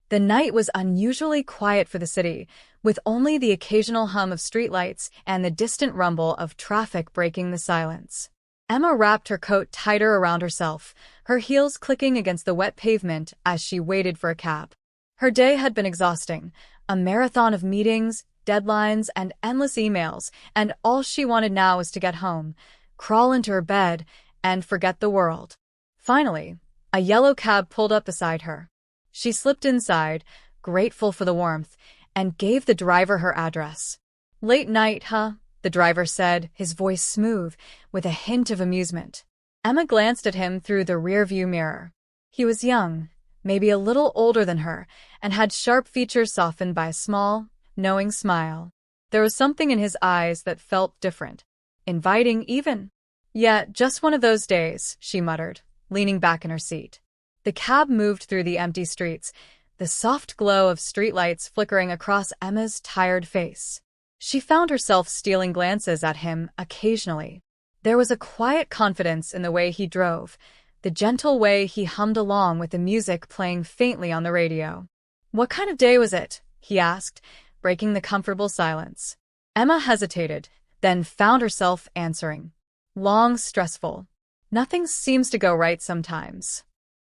The night was unusually quiet for the city, with only the occasional hum of streetlights and the distant rumble of traffic breaking the silence. Emma wrapped her coat tighter around herself, her heels clicking against the wet pavement as she waited for a cab. Her day had been exhausting, a marathon of meetings, deadlines, and endless emails, and all she wanted now was to get home, crawl into her bed, and forget the world. Finally, a yellow cab pulled up beside her. She slipped inside, grateful for the warmth, and gave the driver her address. "Late night, huh?" the driver said, his voice smooth, with a hint of amusement. Emma glanced at him through the rearview mirror. He was young, maybe a little older than her, and had sharp features softened by a small, knowing smile. There was something in his eyes that felt different, inviting even. "Yeah, just one of those days," she muttered, leaning back in her seat. The cab moved through the empty streets, the soft glow of streetlights flickering across Emma's tired face. She found herself stealing glances at him occasionally. There was a quiet confidence in the way he drove, the gentle way he hummed along with the music playing faintly on the radio. "What kind of day was it?" he asked, breaking the comfortable silence. Emma hesitated, then found herself answering. "Long, stressful. Nothing seems to go right sometimes."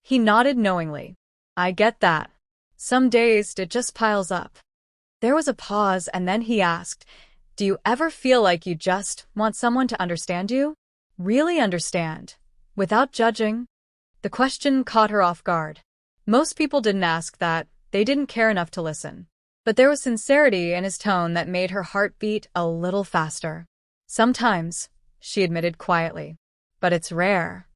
He nodded knowingly. "I get that. Some days it just piles up." There was a pause, and then he asked, "Do you ever feel like you just want someone to understand you? Really understand, without judging?" The question caught her off guard. Most people didn't ask that, they didn't care enough to listen. But there was sincerity in his tone that made her heart beat a little faster. "Sometimes," she admitted quietly. "But it's rare."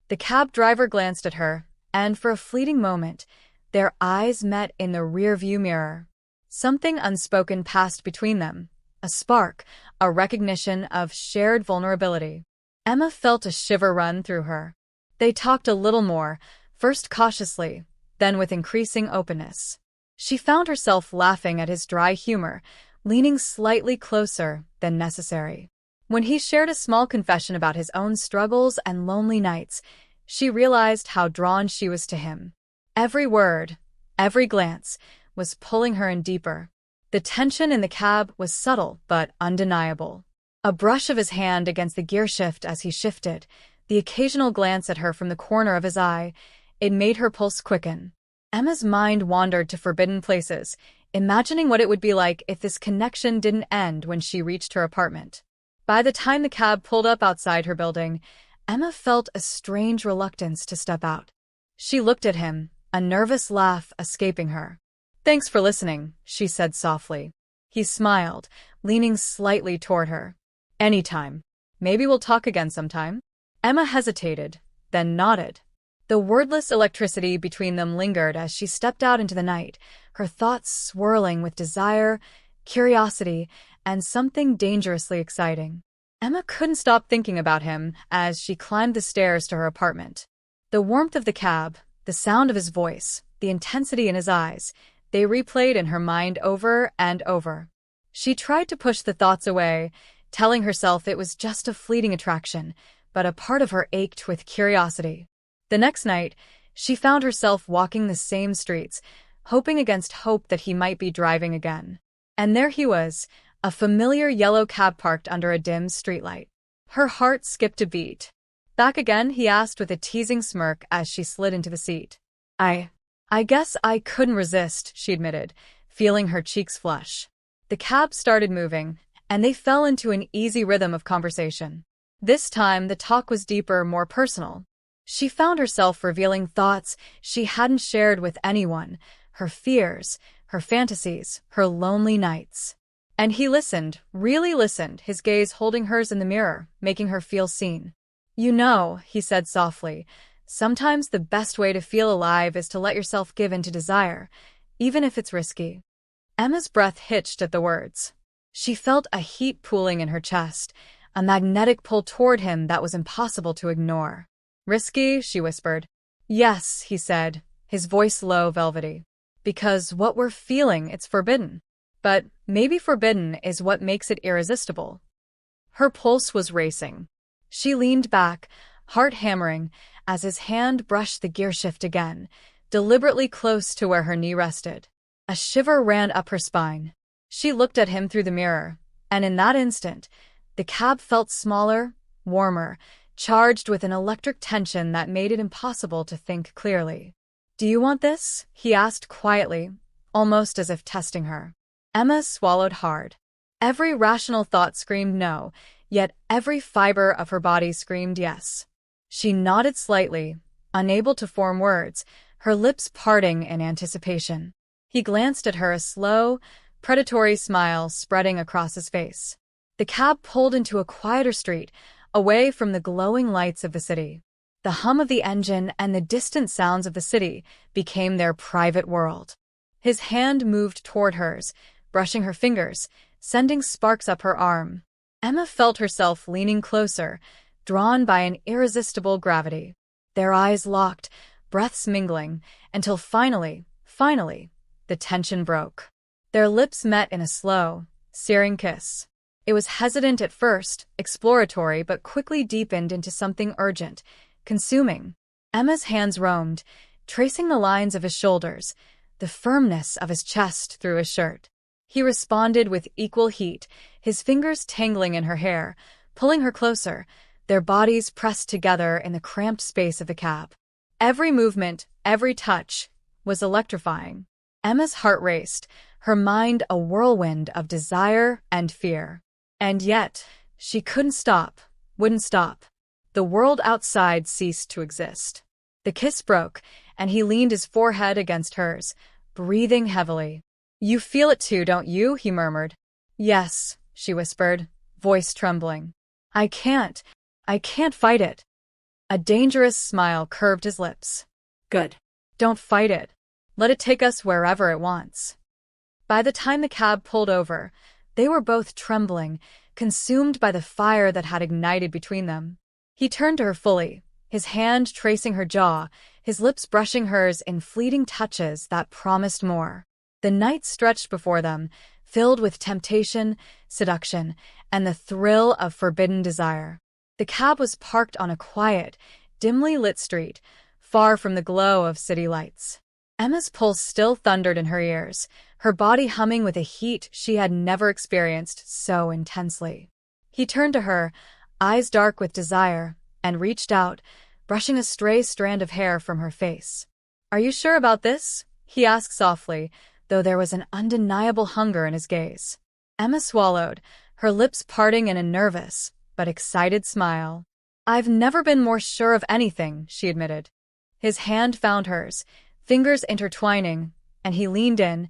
The cab driver glanced at her, and for a fleeting moment, their eyes met in the rearview mirror. Something unspoken passed between them, a spark, a recognition of shared vulnerability. Emma felt a shiver run through her. They talked a little more, first cautiously, then with increasing openness. She found herself laughing at his dry humor, leaning slightly closer than necessary. When he shared a small confession about his own struggles and lonely nights, she realized how drawn she was to him. Every word, every glance, was pulling her in deeper. The tension in the cab was subtle but undeniable. A brush of his hand against the gear shift as he shifted, the occasional glance at her from the corner of his eye, it made her pulse quicken. Emma's mind wandered to forbidden places, imagining what it would be like if this connection didn't end when she reached her apartment. By the time the cab pulled up outside her building, Emma felt a strange reluctance to step out. She looked at him, a nervous laugh escaping her. "Thanks for listening," she said softly. He smiled, leaning slightly toward her. "Anytime. Maybe we'll talk again sometime." Emma hesitated, then nodded. The wordless electricity between them lingered as she stepped out into the night, her thoughts swirling with desire, curiosity, and something dangerously exciting. Emma couldn't stop thinking about him as she climbed the stairs to her apartment. The warmth of the cab, the sound of his voice, the intensity in his eyes, they replayed in her mind over and over. She tried to push the thoughts away, telling herself it was just a fleeting attraction, but a part of her ached with curiosity. The next night, she found herself walking the same streets, hoping against hope that he might be driving again. And there he was, a familiar yellow cab parked under a dim streetlight. Her heart skipped a beat. "Back again?" he asked with a teasing smirk as she slid into the seat. I guess I couldn't resist," she admitted, feeling her cheeks flush. The cab started moving, and they fell into an easy rhythm of conversation. This time, the talk was deeper, more personal. She found herself revealing thoughts she hadn't shared with anyone, her fears, her fantasies, her lonely nights. And he listened, really listened, his gaze holding hers in the mirror, making her feel seen. "You know," he said softly, "sometimes the best way to feel alive is to let yourself give in to desire, even if it's risky." Emma's breath hitched at the words. She felt a heat pooling in her chest, a magnetic pull toward him that was impossible to ignore. "Risky?" she whispered. "Yes," he said, his voice low, velvety. "Because what we're feeling, it's forbidden. But maybe forbidden is what makes it irresistible." Her pulse was racing. She leaned back, heart hammering, as his hand brushed the gear shift again, deliberately close to where her knee rested. A shiver ran up her spine. She looked at him through the mirror, and in that instant, the cab felt smaller, warmer, charged with an electric tension that made it impossible to think clearly. "Do you want this?" he asked quietly, almost as if testing her. Emma swallowed hard. Every rational thought screamed no, yet every fiber of her body screamed yes. She nodded slightly, unable to form words, her lips parting in anticipation. He glanced at her, a slow, predatory smile spreading across his face. The cab pulled into a quieter street, away from the glowing lights of the city. The hum of the engine and the distant sounds of the city became their private world. His hand moved toward hers, brushing her fingers, sending sparks up her arm. Emma felt herself leaning closer, drawn by an irresistible gravity. Their eyes locked, breaths mingling, until finally, the tension broke. Their lips met in a slow, searing kiss. It was hesitant at first, exploratory, but quickly deepened into something urgent, consuming. Emma's hands roamed, tracing the lines of his shoulders, the firmness of his chest through his shirt. He responded with equal heat, his fingers tangling in her hair, pulling her closer, their bodies pressed together in the cramped space of the cab. Every movement, every touch, was electrifying. Emma's heart raced, her mind a whirlwind of desire and fear. And yet, she couldn't stop, wouldn't stop. The world outside ceased to exist. The kiss broke, and he leaned his forehead against hers, breathing heavily. "You feel it too, don't you?" he murmured. "Yes," she whispered, voice trembling. I can't fight it." A dangerous smile curved his lips. "Good. Don't fight it. Let it take us wherever it wants." By the time the cab pulled over, they were both trembling, consumed by the fire that had ignited between them. He turned to her fully, his hand tracing her jaw, his lips brushing hers in fleeting touches that promised more. The night stretched before them, filled with temptation, seduction, and the thrill of forbidden desire. The cab was parked on a quiet, dimly lit street, far from the glow of city lights. Emma's pulse still thundered in her ears, her body humming with a heat she had never experienced so intensely. He turned to her, eyes dark with desire, and reached out, brushing a stray strand of hair from her face. "Are you sure about this?" he asked softly, though there was an undeniable hunger in his gaze. Emma swallowed, her lips parting in a nervous but excited smile. "I've never been more sure of anything," she admitted. His hand found hers, fingers intertwining, and he leaned in,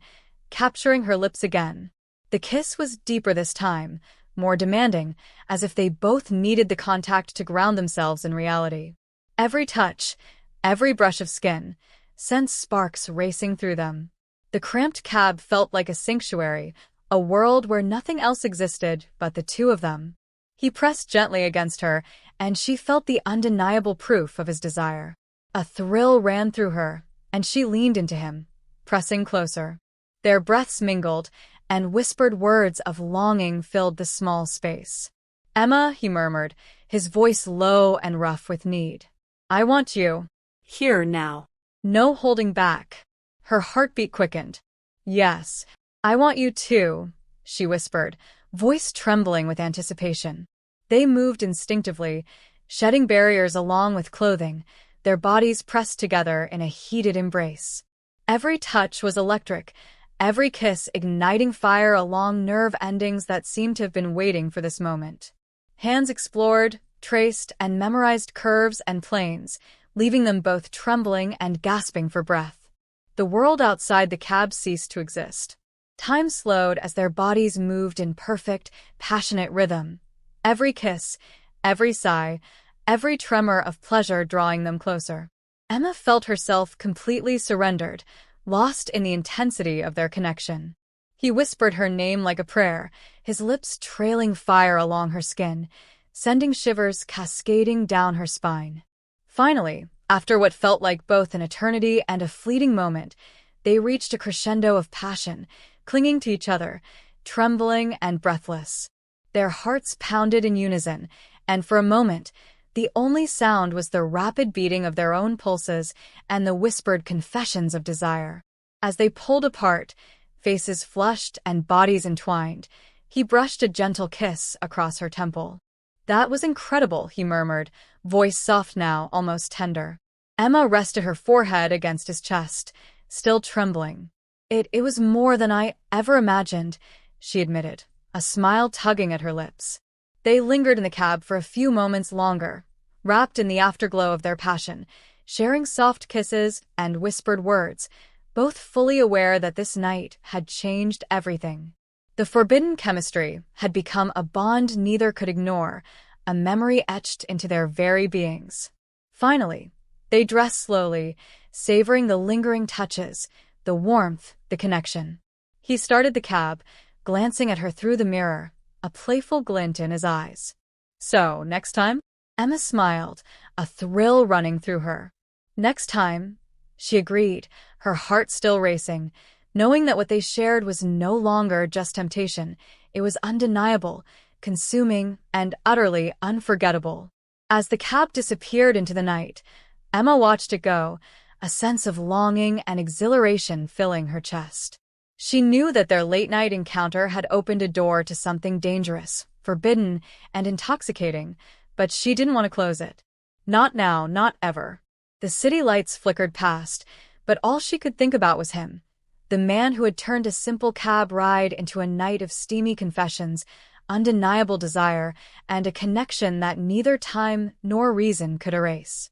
capturing her lips again. The kiss was deeper this time, more demanding, as if they both needed the contact to ground themselves in reality. Every touch, every brush of skin, sent sparks racing through them. The cramped cab felt like a sanctuary, a world where nothing else existed but the two of them. He pressed gently against her, and she felt the undeniable proof of his desire. A thrill ran through her, and she leaned into him, pressing closer. Their breaths mingled, and whispered words of longing filled the small space. "Emma," he murmured, his voice low and rough with need. "I want you. Here now." No holding back. Her heartbeat quickened. "Yes, I want you too," she whispered, voice trembling with anticipation. They moved instinctively, shedding barriers along with clothing, their bodies pressed together in a heated embrace. Every touch was electric, every kiss igniting fire along nerve endings that seemed to have been waiting for this moment. Hands explored, traced, and memorized curves and planes, leaving them both trembling and gasping for breath. The world outside the cab ceased to exist. Time slowed as their bodies moved in perfect, passionate rhythm. Every kiss, every sigh, every tremor of pleasure drawing them closer. Emma felt herself completely surrendered, lost in the intensity of their connection. He whispered her name like a prayer, his lips trailing fire along her skin, sending shivers cascading down her spine. Finally, after what felt like both an eternity and a fleeting moment, they reached a crescendo of passion, clinging to each other, trembling and breathless. Their hearts pounded in unison, and for a moment, The only sound was the rapid beating of their own pulses and the whispered confessions of desire. As they pulled apart, faces flushed and bodies entwined, he brushed a gentle kiss across her temple. "That was incredible," he murmured, voice soft now, almost tender. Emma rested her forehead against his chest, still trembling. It was more than I ever imagined," she admitted, a smile tugging at her lips. They lingered in the cab for a few moments longer, wrapped in the afterglow of their passion, sharing soft kisses and whispered words, both fully aware that this night had changed everything. The forbidden chemistry had become a bond neither could ignore, a memory etched into their very beings. Finally, they dressed slowly, savoring the lingering touches, the warmth, the connection. He started the cab, glancing at her through the mirror, a playful glint in his eyes. "So, next time?" Emma smiled, a thrill running through her. "Next time," she agreed, her heart still racing, knowing that what they shared was no longer just temptation, it was undeniable, consuming, and utterly unforgettable. As the cab disappeared into the night, Emma watched it go, a sense of longing and exhilaration filling her chest. She knew that their late-night encounter had opened a door to something dangerous, forbidden, and intoxicating, but she didn't want to close it. Not now, not ever. The city lights flickered past, but all she could think about was him, the man who had turned a simple cab ride into a night of steamy confessions, undeniable desire, and a connection that neither time nor reason could erase.